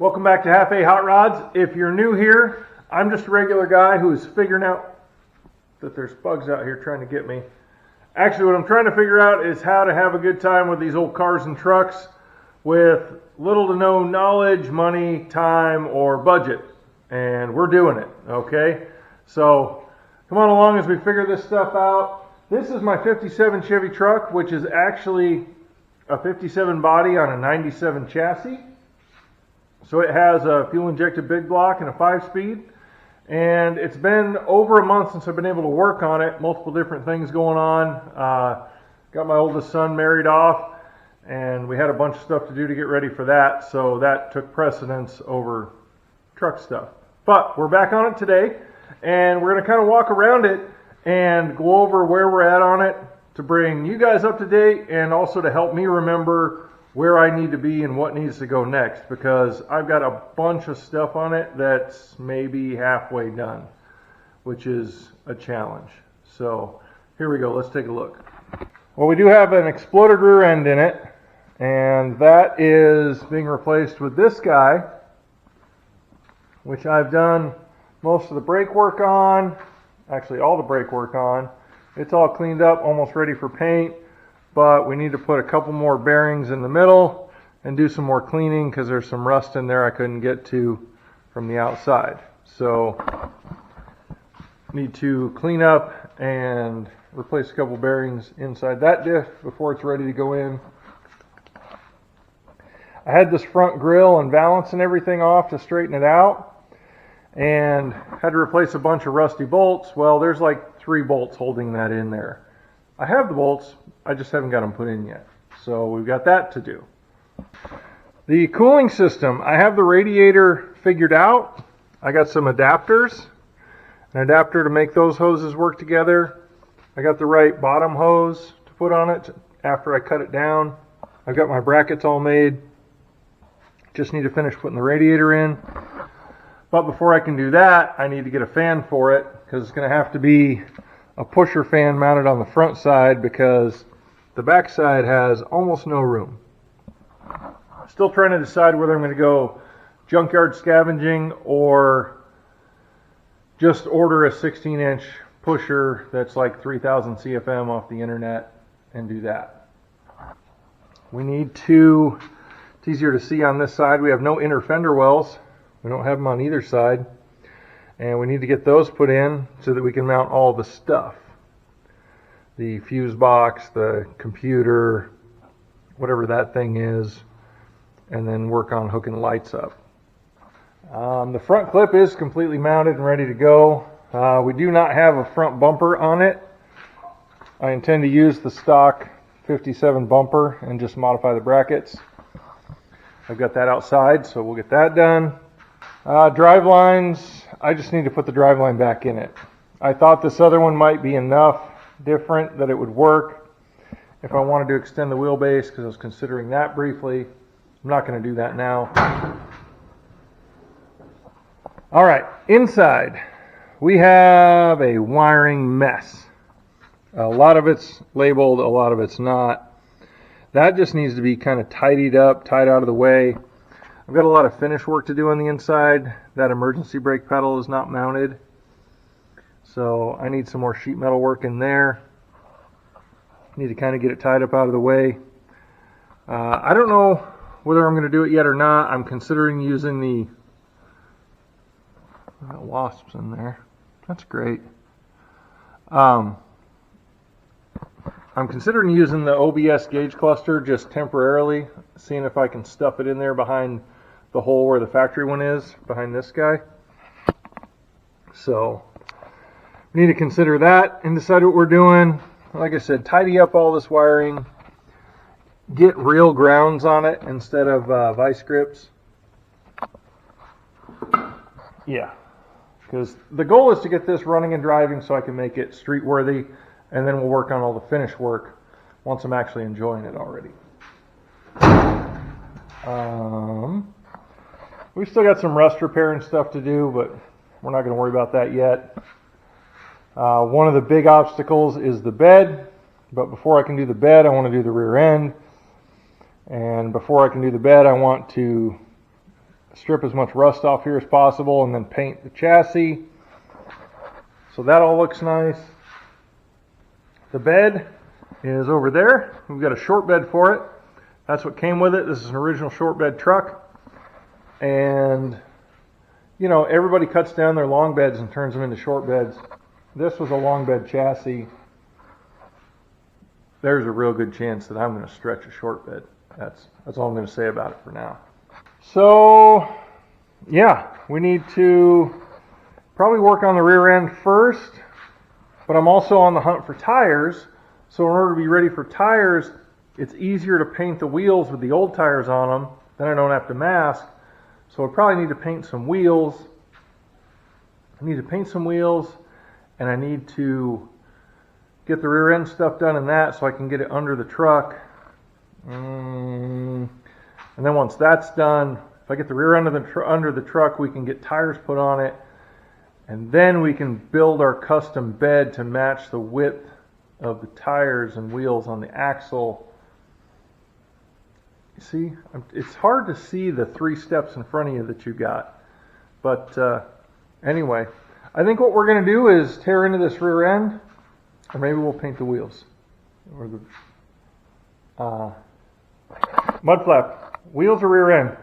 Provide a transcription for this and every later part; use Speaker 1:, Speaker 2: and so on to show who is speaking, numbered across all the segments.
Speaker 1: Welcome back to Half A Hot Rods. If you're new here, I'm just a regular guy who's figuring out that there's bugs out here trying to get me. Actually, what I'm trying to figure out is how to have a good time with these old cars and trucks with little to no knowledge, money, time, or budget. And we're doing it, okay? So come on along as we figure this stuff out. This is my 57 Chevy truck, which is actually a 57 body on a 97 chassis. So it has a fuel-injected big block and a 5-speed. And it's been over a month since I've been able to work on it. Multiple different things going on. Got my oldest son married off, and we had a bunch of stuff to do to get ready for that. So that took precedence over truck stuff. But we're back on it today, and we're going to kind of walk around it and go over where we're at on it to bring you guys up to date, and also to help me remember where I need to be and what needs to go next, because I've got a bunch of stuff on it that's maybe halfway done, which is a challenge. So here we go, let's take a look. Well, we do have an exploded rear end in it, and that is being replaced with this guy, which I've done most of the brake work on, actually all the brake work on. It's all cleaned up, almost ready for paint. But we need to put a couple more bearings in the middle and do some more cleaning because there's some rust in there I couldn't get to from the outside. So need to clean up and replace a couple bearings inside that diff before it's ready to go in. I had this front grille and valance and everything off to straighten it out, and had to replace a bunch of rusty bolts. Well, there's like 3 bolts holding that in there. I have the bolts, I just haven't got them put in yet. So we've got that to do. The cooling system, I have the radiator figured out. I got some adapters, an adapter to make those hoses work together. I got the right bottom hose to put on it after I cut it down. I've got my brackets all made. Just need to finish putting the radiator in. But before I can do that, I need to get a fan for it, because it's going to have to be a pusher fan mounted on the front side because the back side has almost no room. Still trying to decide whether I'm going to go junkyard scavenging or just order a 16-inch pusher that's like 3,000 CFM off the internet and do that. We need to, it's easier to see on this side, we have no inner fender wells. We don't have them on either side. And we need to get those put in so that we can mount all the stuff. The fuse box, the computer, whatever that thing is, and then work on hooking lights up. The front clip is completely mounted and ready to go. We do not have a front bumper on it. I intend to use the stock 57 bumper and just modify the brackets. I've got that outside, so we'll get that done. Drive lines, I just need to put the drive line back in it. I thought this other one might be enough different that it would work if I wanted to extend the wheelbase, because I was considering that briefly. I'm not going to do that now. Alright, inside we have a wiring mess. A lot of it's labeled, a lot of it's not. That just needs to be kind of tidied up, tied out of the way. I've got a lot of finish work to do on the inside. That emergency brake pedal is not mounted, so I need some more sheet metal work in there. Need to kind of get it tied up out of the way. I don't know whether I'm going to do it yet or not. I'm considering using the wasps in there. That's great. I'm considering using the OBS gauge cluster just temporarily, seeing if I can stuff it in there behind the hole where the factory one is, behind this guy. So we need to consider that and decide what we're doing. Like I said, tidy up all this wiring, get real grounds on it instead of vice grips. Yeah, because the goal is to get this running and driving so I can make it street worthy, and then we'll work on all the finish work once I'm actually enjoying it already. We've still got some rust repair and stuff to do, but we're not going to worry about that yet. One of the big obstacles is the bed, but before I can do the bed, I want to do the rear end. And before I can do the bed, I want to strip as much rust off here as possible, and then paint the chassis. So that all looks nice. The bed is over there. We've got a short bed for it. That's what came with it. This is an original short bed truck. And, you know, everybody cuts down their long beds and turns them into short beds. This was a long bed chassis. There's a real good chance that I'm going to stretch a short bed. That's all I'm going to say about it for now. So, yeah, we need to probably work on the rear end first, but I'm also on the hunt for tires. So in order to be ready for tires, it's easier to paint the wheels with the old tires on them. Then I don't have to mask. So I probably need to paint some wheels. I need to paint some wheels, and I need to get the rear end stuff done in that so I can get it under the truck. And then once that's done, if I get the rear end of under the truck, we can get tires put on it, and then we can build our custom bed to match the width of the tires and wheels on the axle. You see, it's hard to see the 3 steps in front of you that you got. But anyway, I think what we're going to do is tear into this rear end, or maybe we'll paint the wheels. Or the mud flap. Wheels or rear end?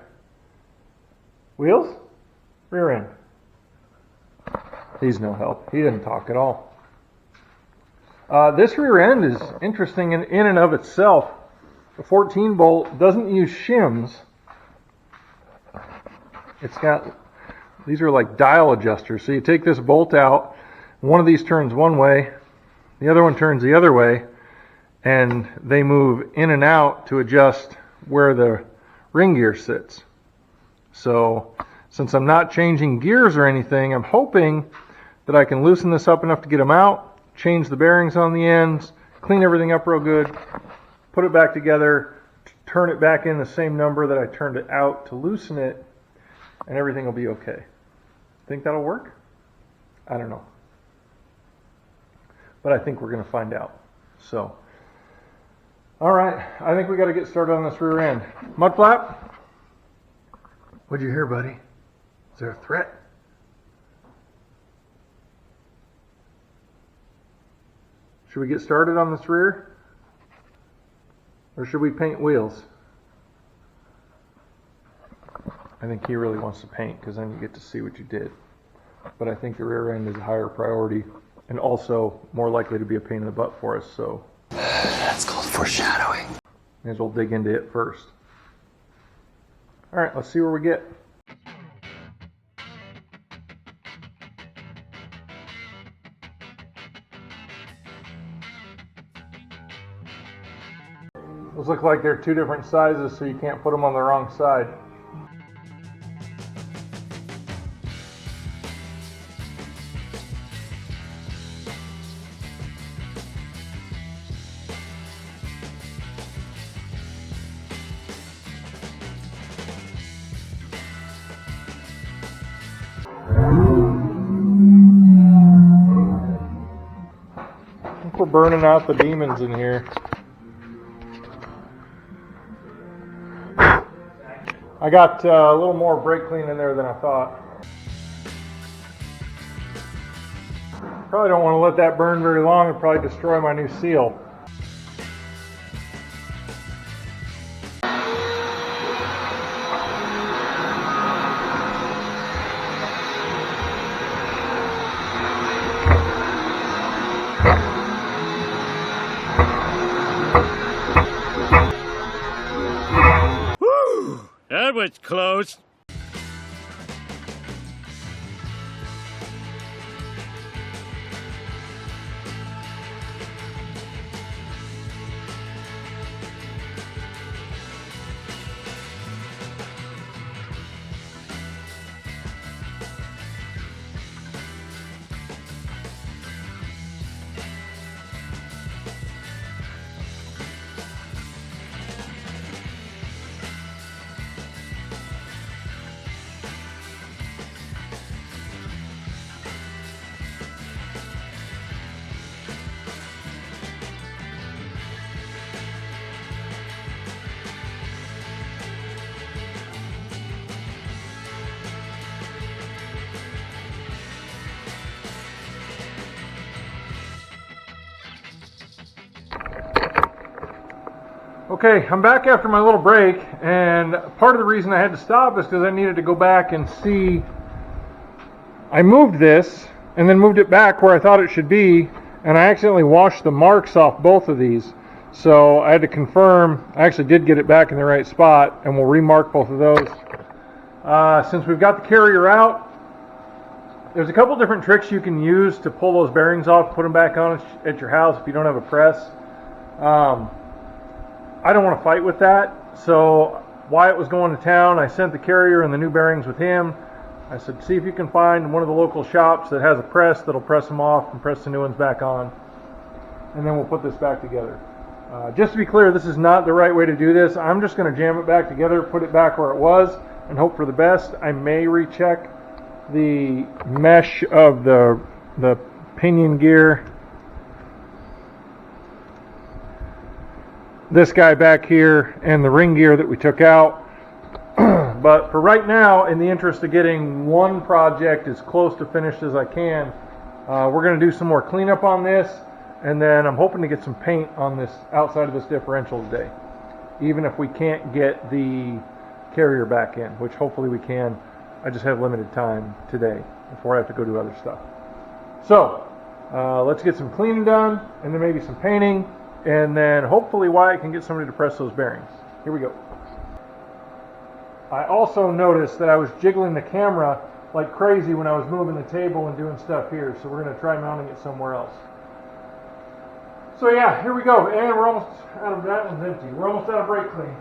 Speaker 1: Wheels? Rear end. He's no help. He didn't talk at all. This rear end is interesting in and of itself. The 14 bolt doesn't use shims. It's got, these are like dial adjusters. So you take this bolt out, one of these turns one way, the other one turns the other way, and they move in and out to adjust where the ring gear sits. So since I'm not changing gears or anything, I'm hoping that I can loosen this up enough to get them out, change the bearings on the ends, clean everything up real good, put it back together, turn it back in the same number that I turned it out to loosen it, and everything will be okay. Think that'll work? I don't know. But I think we're going to find out. So, all right, I think we got to get started on this rear end. Mud flap? What'd you hear, buddy? Is there a threat? Should we get started on this rear? Or should we paint wheels? I think he really wants to paint because then you get to see what you did. But I think the rear end is a higher priority and also more likely to be a pain in the butt for us. So
Speaker 2: that's called foreshadowing.
Speaker 1: May as well dig into it first. All right, let's see where we get. Those look like they're 2 different sizes, so you can't put them on the wrong side. I think we're burning out the demons in here. I got a little more brake clean in there than I thought. Probably don't want to let that burn very long. It'll probably destroy my new seal.
Speaker 3: That was close.
Speaker 1: Okay, I'm back after my little break, and part of the reason I had to stop is because I needed to go back and see. I moved this and then moved it back where I thought it should be, and I accidentally washed the marks off both of these. So I had to confirm I actually did get it back in the right spot, and we'll remark both of those. Since we've got the carrier out, there's a couple different tricks you can use to pull those bearings off, put them back on at your house if you don't have a press. I don't want to fight with that, so Wyatt was going to town. I sent the carrier and the new bearings with him. I said, see if you can find one of the local shops that has a press that'll press them off and press the new ones back on, and then we'll put this back together. Just to be clear, this is not the right way to do this. I'm just going to jam it back together, put it back where it was, and hope for the best. I may recheck the mesh of the pinion gear. This guy back here and the ring gear that we took out. But for right now, in the interest of getting one project as close to finished as I can, we're going to do some more cleanup on this, and then I'm hoping to get some paint on this outside of this differential today, even if we can't get the carrier back in, which hopefully we can. I just have limited time today before I have to go do other stuff. So let's get some cleaning done, and then maybe some painting, and then hopefully Wyatt can get somebody to press those bearings. Here we go. I also noticed that I was jiggling the camera like crazy when I was moving the table and doing stuff here, so we're going to try mounting it somewhere else. So yeah, here we go, and we're almost out of, that one's empty. We're almost out of brake clean.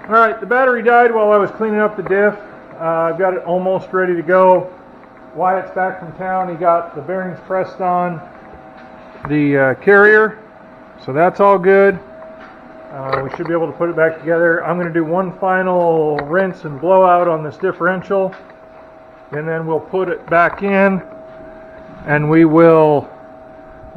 Speaker 1: Alright, the battery died while I was cleaning up the diff. I've got it almost ready to go. Wyatt's back from town. He got the bearings pressed on the carrier, so that's all good. We should be able to put it back together. I'm going to do one final rinse and blowout on this differential, and then we'll put it back in, and we will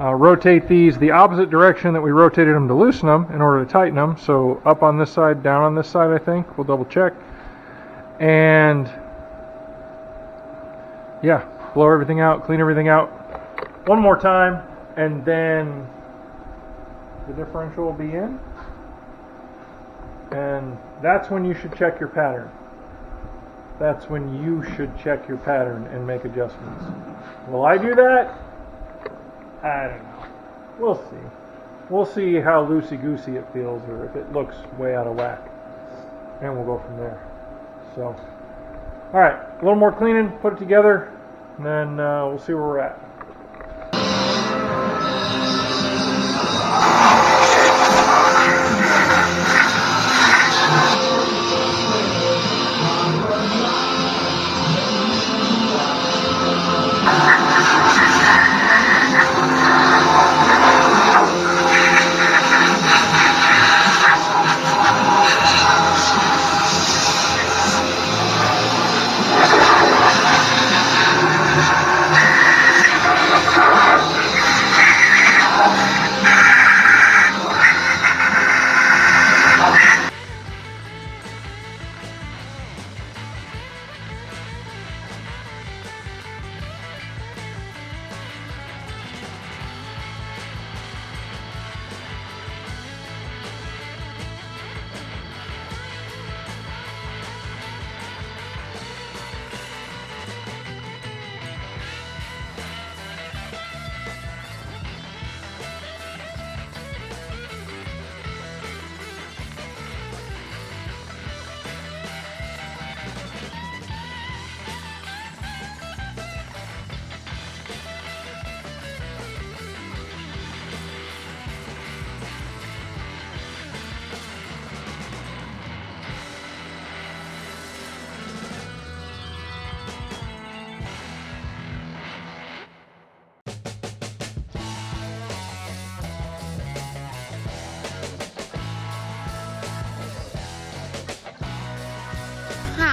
Speaker 1: rotate these the opposite direction that we rotated them to loosen them in order to tighten them. So up on this side, down on this side, I think. We'll double check. And yeah, blow everything out, clean everything out one more time, and then the differential will be in. And that's when you should check your pattern. That's when you should check your pattern and make adjustments. Will I do that? I don't know. We'll see. We'll see how loosey-goosey it feels, or if it looks way out of whack. And we'll go from there. So, alright, a little more cleaning, put it together, and then we'll see where we're at.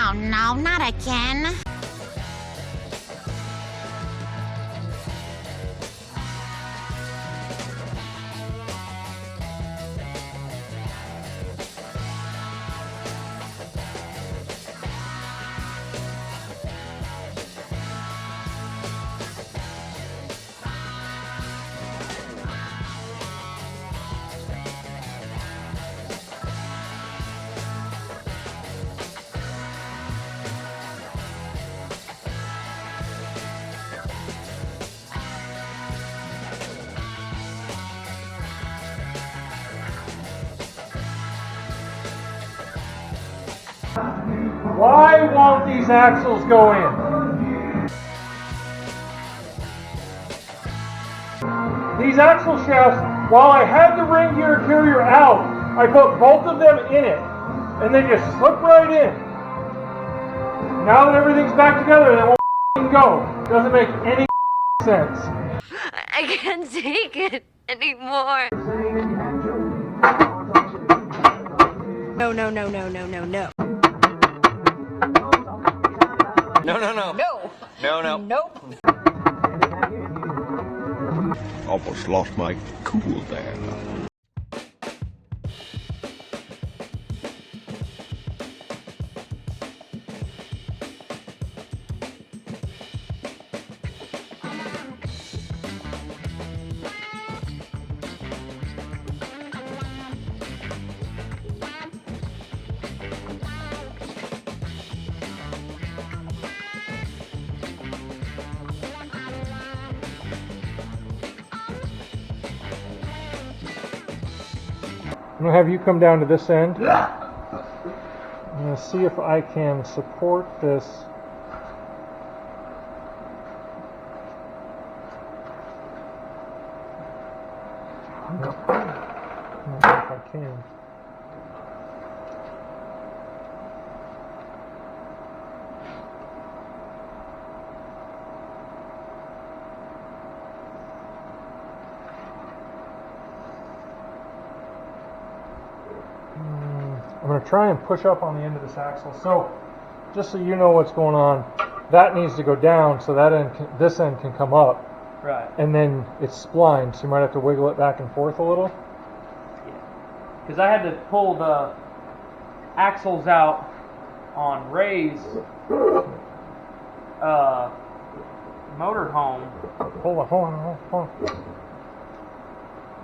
Speaker 3: Oh no, not again.
Speaker 1: Why won't these axles go in? These axle shafts, while I had the ring gear carrier out, I put both of them in it, and they just slip right in. Now that everything's back together, they won't go. Doesn't make any sense.
Speaker 4: I can't take it anymore. No, no, no, no, no, no, no.
Speaker 2: No, no, no.
Speaker 4: No.
Speaker 2: No, no.
Speaker 4: Nope.
Speaker 5: Almost lost my cool there.
Speaker 1: I'm going to have you come down to this end. I'm going to see if I can support this. I don't know if I can. I'm going to try and push up on the end of this axle. So, just so you know what's going on, that needs to go down so that end this end can come up.
Speaker 6: Right.
Speaker 1: And then it's splined, so you might have to wiggle it back and forth a little.
Speaker 6: Yeah. Because I had to pull the axles out on Ray's motorhome.
Speaker 1: Hold on.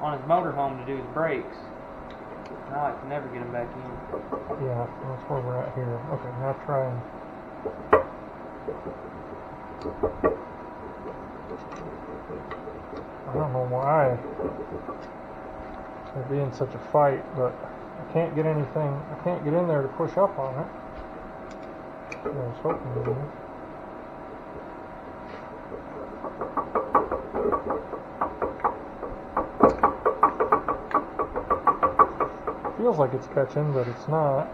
Speaker 6: On his motorhome to do the brakes. Now I can never get him back in.
Speaker 1: Yeah, that's where we're at here. Okay, now try and... I don't know why they're being such a fight, but I can't get anything, I can't get in there to push up on it. I was hoping to do. Feels like it's catching, but it's not.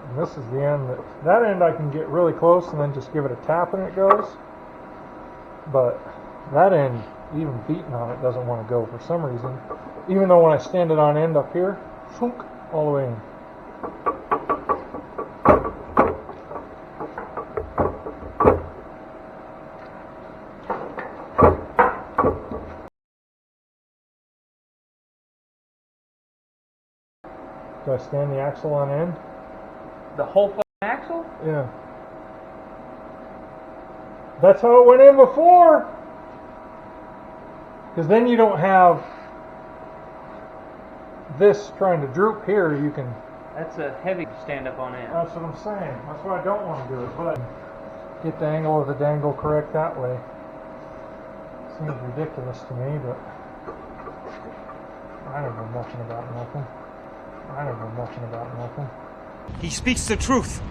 Speaker 1: And this is the end that end I can get really close and then just give it a tap and it goes. But that end, even beating on it, doesn't want to go for some reason. Even though when I stand it on end up here, shunk, all the way in. Do I stand the axle on end?
Speaker 6: The whole fucking axle?
Speaker 1: Yeah. That's how it went in before. Because then you don't have this trying to droop here. You can.
Speaker 6: That's a heavy stand up on it.
Speaker 1: That's what I'm saying. That's why I don't want to do it. But get the angle of the dangle correct that way. Seems ridiculous to me, but I don't know nothing about nothing. I don't know nothing about nothing.
Speaker 7: He speaks the truth.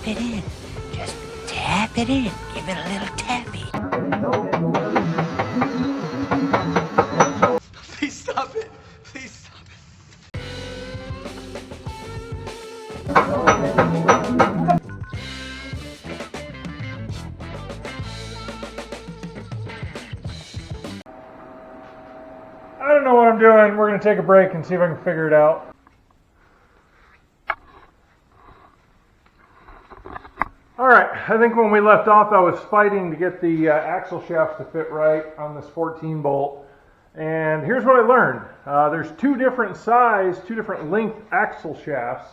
Speaker 2: it in. Just tap it in. Give it a little tappy.
Speaker 7: Please stop it. Please stop it.
Speaker 1: I don't know what I'm doing. We're going to take a break and see if I can figure it out. Alright, I think when we left off I was fighting to get the axle shafts to fit right on this 14 bolt. And here's what I learned. There's two different size, two different length axle shafts.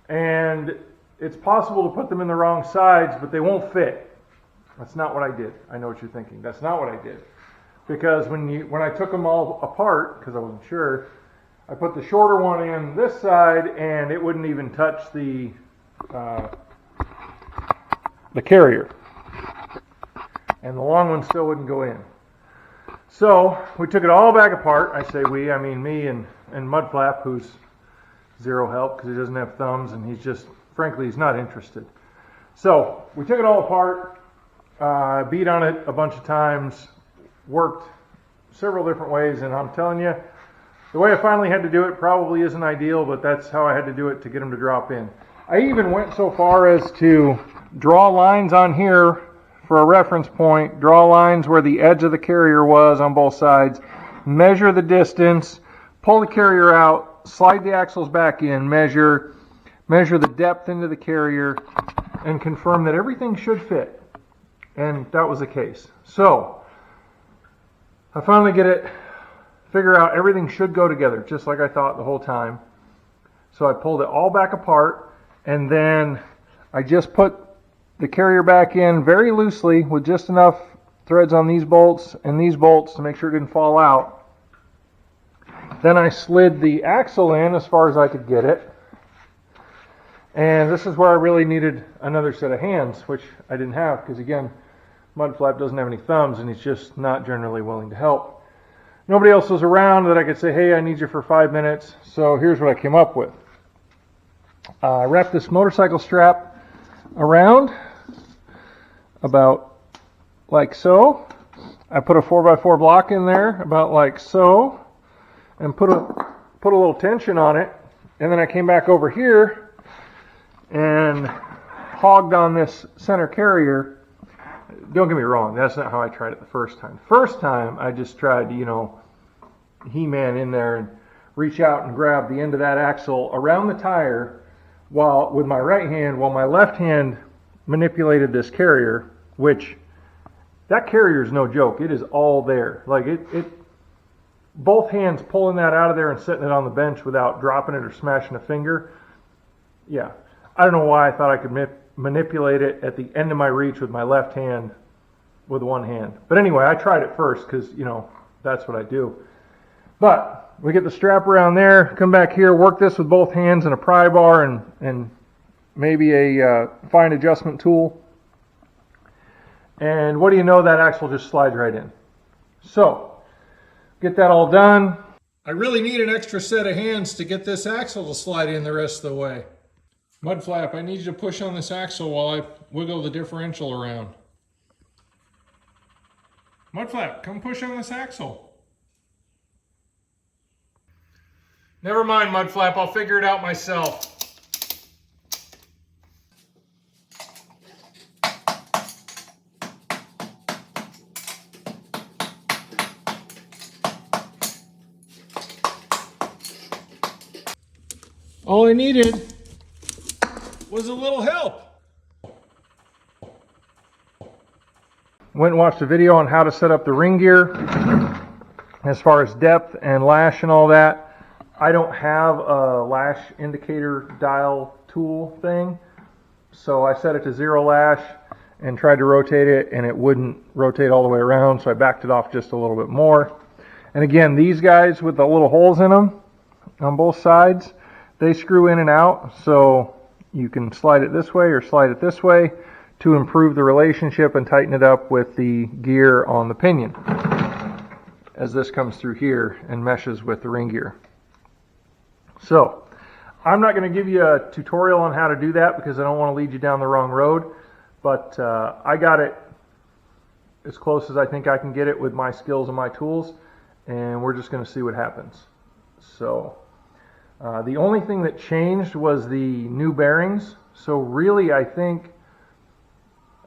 Speaker 1: And it's possible to put them in the wrong sides, but they won't fit. That's not what I did. I know what you're thinking. That's not what I did. Because when I took them all apart, because I wasn't sure, I put the shorter one in this side and it wouldn't even touch the carrier. And the long one still wouldn't go in. So we took it all back apart. I say we, I mean me and Mudflap, who's zero help because he doesn't have thumbs and he's just, frankly, he's not interested. So we took it all apart, beat on it a bunch of times, worked several different ways, and I'm telling you, the way I finally had to do it probably isn't ideal, but that's how I had to do it to get them to drop in. I even went so far as to draw lines on here for a reference point, draw lines where the edge of the carrier was on both sides, measure the distance, pull the carrier out, slide the axles back in, measure the depth into the carrier, and confirm that everything should fit. And that was the case. So I finally get it, figure out everything should go together, just like I thought the whole time. So I pulled it all back apart, and then I just put the carrier back in very loosely with just enough threads on these bolts and these bolts to make sure it didn't fall out. Then I slid the axle in as far as I could get it. And this is where I really needed another set of hands, which I didn't have because, again, Mudflap doesn't have any thumbs and he's just not generally willing to help. Nobody else was around that I could say, hey, I need you for 5 minutes. So here's what I came up with. I wrapped this motorcycle strap around about like so. I put a 4x4 block in there about like so and put a little tension on it, and then I came back over here and hogged on this center carrier. Don't get me wrong, that's not how I tried it the first time. First time I just tried to, He-Man in there and reach out and grab the end of that axle around the tire with my right hand, while my left hand manipulated this carrier, which that carrier is no joke. It is all there. Like both hands pulling that out of there and setting it on the bench without dropping it or smashing a finger. Yeah, I don't know why I thought I could manipulate it at the end of my reach with my left hand with one hand. But anyway, I tried it first because, that's what I do. But we get the strap around there, come back here, work this with both hands and a pry bar and maybe a fine adjustment tool. And what do you know, that axle just slides right in. So, get that all done. I really need an extra set of hands to get this axle to slide in the rest of the way. Mudflap, I need you to push on this axle while I wiggle the differential around. Mudflap, come push on this axle. Never mind, Mudflap, I'll figure it out myself. All I needed was a little help. Went and watched a video on how to set up the ring gear as far as depth and lash and all that. I don't have a lash indicator dial tool thing, so I set it to 0 lash and tried to rotate it, and it wouldn't rotate all the way around, so I backed it off just a little bit more. And again, these guys with the little holes in them on both sides, they screw in and out, so you can slide it this way or slide it this way to improve the relationship and tighten it up with the gear on the pinion as this comes through here and meshes with the ring gear. So I'm not going to give you a tutorial on how to do that because I don't want to lead you down the wrong road, but I got it as close as I think I can get it with my skills and my tools, and we're just going to see what happens. So the only thing that changed was the new bearings. So really I think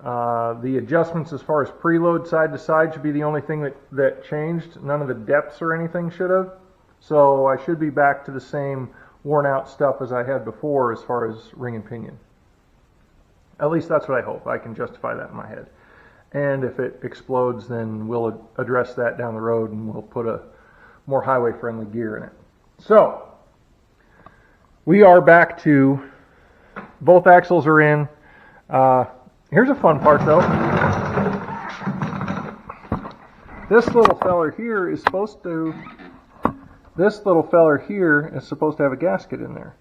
Speaker 1: the adjustments as far as preload side to side should be the only thing that changed. None of the depths or anything should have. So I should be back to the same worn out stuff as I had before as far as ring and pinion. At least that's what I hope. I can justify that in my head. And if it explodes, then we'll address that down the road and we'll put a more highway friendly gear in it. So we are back to both axles are in. Here's a fun part though. This little feller here is supposed to have a gasket in there.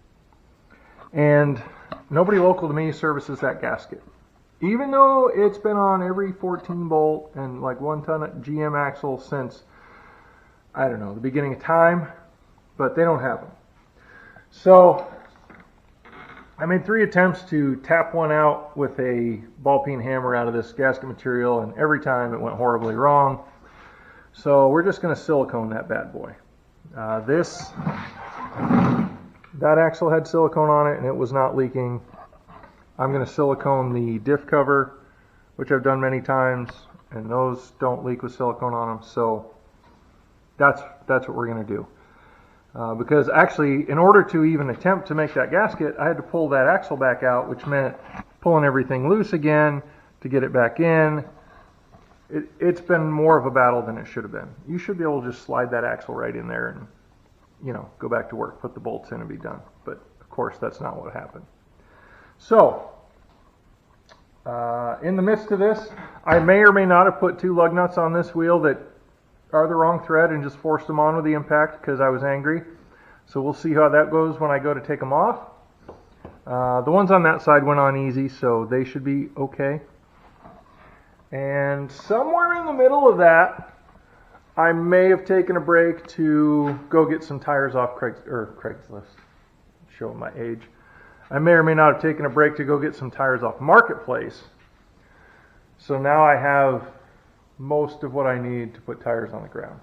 Speaker 1: And nobody local to me services that gasket. Even though it's been on every 14 bolt and like 1 ton GM axle since, I don't know, the beginning of time, but they don't have them. So I made 3 attempts to tap one out with a ball peen hammer out of this gasket material, and every time it went horribly wrong. So we're just going to silicone that bad boy. That axle had silicone on it and it was not leaking. I'm going to silicone the diff cover, which I've done many times, and those don't leak with silicone on them. So that's what we're going to do. Because actually, in order to even attempt to make that gasket, I had to pull that axle back out, which meant pulling everything loose again to get it back in. It's been more of a battle than it should have been. You should be able to just slide that axle right in there and, you know, go back to work, put the bolts in and be done. But of course, that's not what happened. So, in the midst of this, I may or may not have put 2 lug nuts on this wheel that are the wrong thread and just forced them on with the impact because I was angry. So we'll see how that goes when I go to take them off. The ones on that side went on easy, so they should be okay. And somewhere in the middle of that, I may have taken a break to go get some tires off Craigslist. Showing my age. I may or may not have taken a break to go get some tires off Marketplace. So now I have most of what I need to put tires on the ground,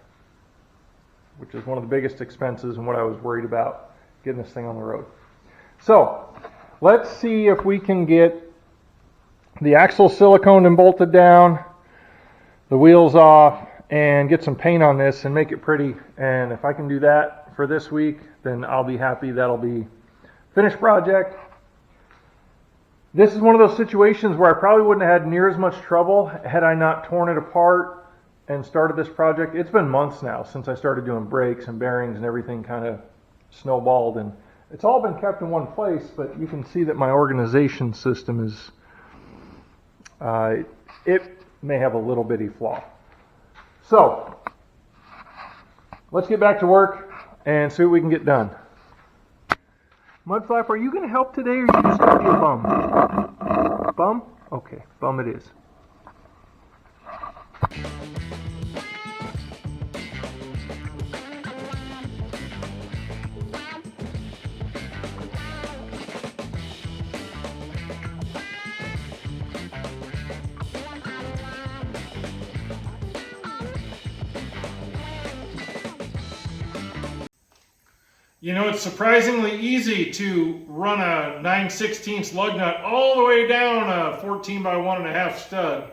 Speaker 1: which is one of the biggest expenses and what I was worried about getting this thing on the road. So let's see if we can get the axle siliconed and bolted down, the wheels off, and get some paint on this and make it pretty. And if I can do that for this week, then I'll be happy. That'll be finished project. This is one of those situations where I probably wouldn't have had near as much trouble had I not torn it apart and started this project. It's been months now since I started doing brakes and bearings, and everything kind of snowballed, and it's all been kept in one place, but you can see that my organization system is it may have a little bitty flaw. So let's get back to work and see what we can get done. Mudflap, are you going to help today, or are you just going to be a bum? Bum? Okay, bum it is.
Speaker 8: You know, it's surprisingly easy to run a 9/16 lug nut all the way down a 14 by 1.5 stud.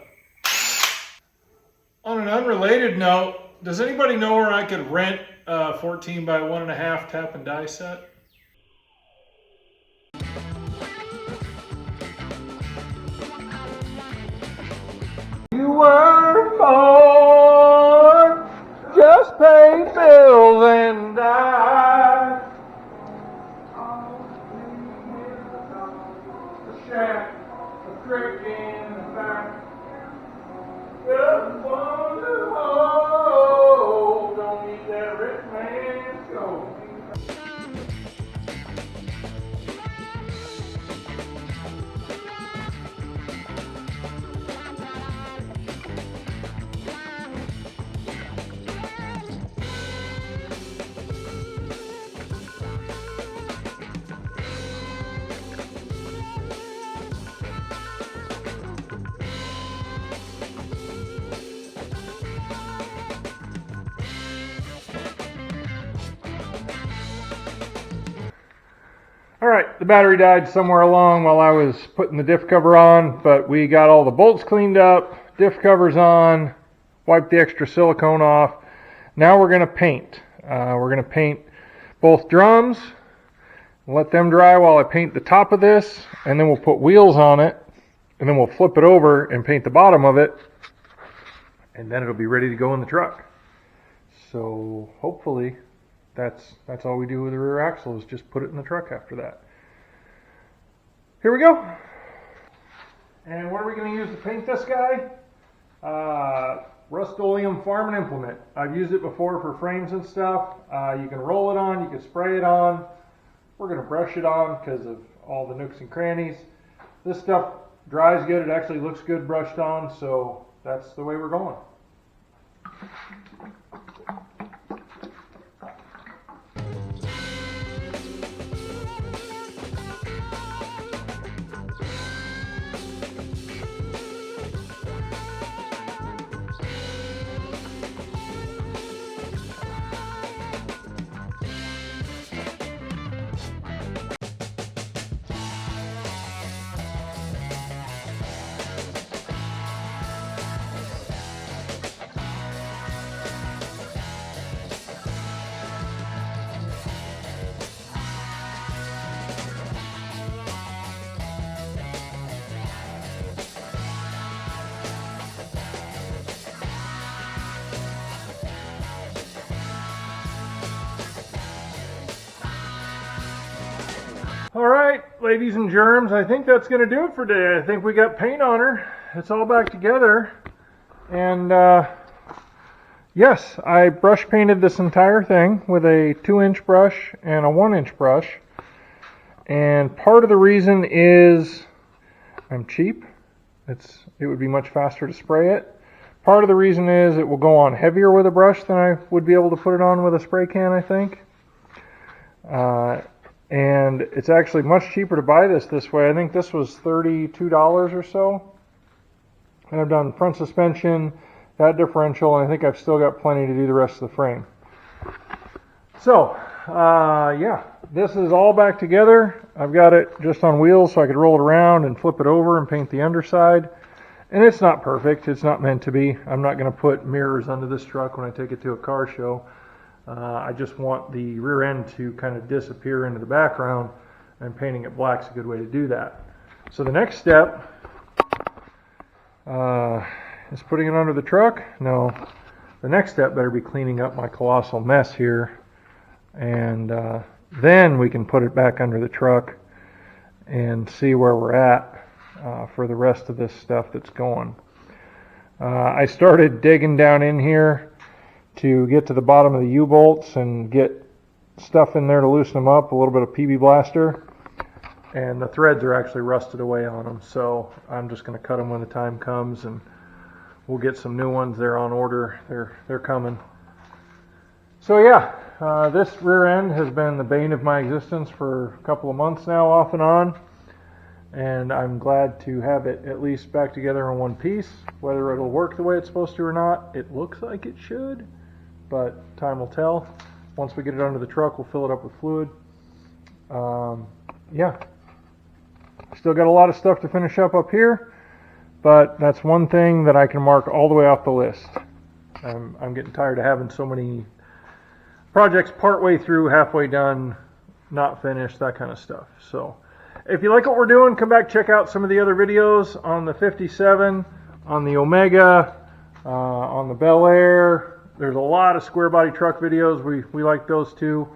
Speaker 8: On an unrelated note, does anybody know where I could rent a 14 by 1.5 tap and die set?
Speaker 1: You were born, just pay bills and die. The shack, the crick in the back. Just one to hold, don't need that rich man's gold. Alright, the battery died somewhere along while I was putting the diff cover on, but we got all the bolts cleaned up, diff covers on, wiped the extra silicone off. Now we're going to paint. We're going to paint both drums, let them dry while I paint the top of this, and then we'll put wheels on it, and then we'll flip it over and paint the bottom of it, and then it'll be ready to go in the truck. So hopefully that's all we do with the rear axle, is just put it in the truck after that. Here we go. And what are we going to use to paint this guy? Rust-Oleum Farm and Implement. I've used it before for frames and stuff. You can roll it on, you can spray it on. We're going to brush it on because of all the nooks and crannies. This stuff dries good. It actually looks good brushed on, so that's the way we're going. Alright, ladies and germs, I think that's going to do it for today. I think we got paint on her. It's all back together. And yes, I brush painted this entire thing with a 2-inch brush and a 1-inch brush. And part of the reason is I'm cheap. It would be much faster to spray it. Part of the reason is it will go on heavier with a brush than I would be able to put it on with a spray can, I think. And it's actually much cheaper to buy this way. I think this was $32 or so. And I've done front suspension, that differential, and I think I've still got plenty to do the rest of the frame. So, yeah, this is all back together. I've got it just on wheels so I could roll it around and flip it over and paint the underside. And it's not perfect. It's not meant to be. I'm not going to put mirrors under this truck when I take it to a car show. I just want the rear end to kind of disappear into the background, and painting it black is a good way to do that. So the next step is putting it under the truck. No, the next step better be cleaning up my colossal mess here, and then we can put it back under the truck and see where we're at for the rest of this stuff that's going. I started digging down in here to get to the bottom of the U-bolts and get stuff in there to loosen them up, a little bit of PB Blaster, and the threads are actually rusted away on them, so I'm just going to cut them when the time comes, and we'll get some new ones. They're on order. They're coming. So yeah, this rear end has been the bane of my existence for a couple of months now, off and on, and I'm glad to have it at least back together in one piece. Whether it'll work the way it's supposed to or not, it looks like it should, but time will tell. Once we get it under the truck, we'll fill it up with fluid. Yeah, still got a lot of stuff to finish up here, but that's one thing that I can mark all the way off the list. I'm getting tired of having so many projects partway through, halfway done, not finished, that kind of stuff. So if you like what we're doing, come back, check out some of the other videos on the 57, on the Omega, on the Bel Air. There's a lot of square body truck videos. We like those too.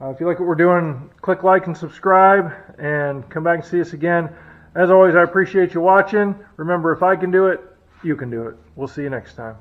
Speaker 1: If you like what we're doing, click like and subscribe, and come back and see us again. As always, I appreciate you watching. Remember, if I can do it, you can do it. We'll see you next time.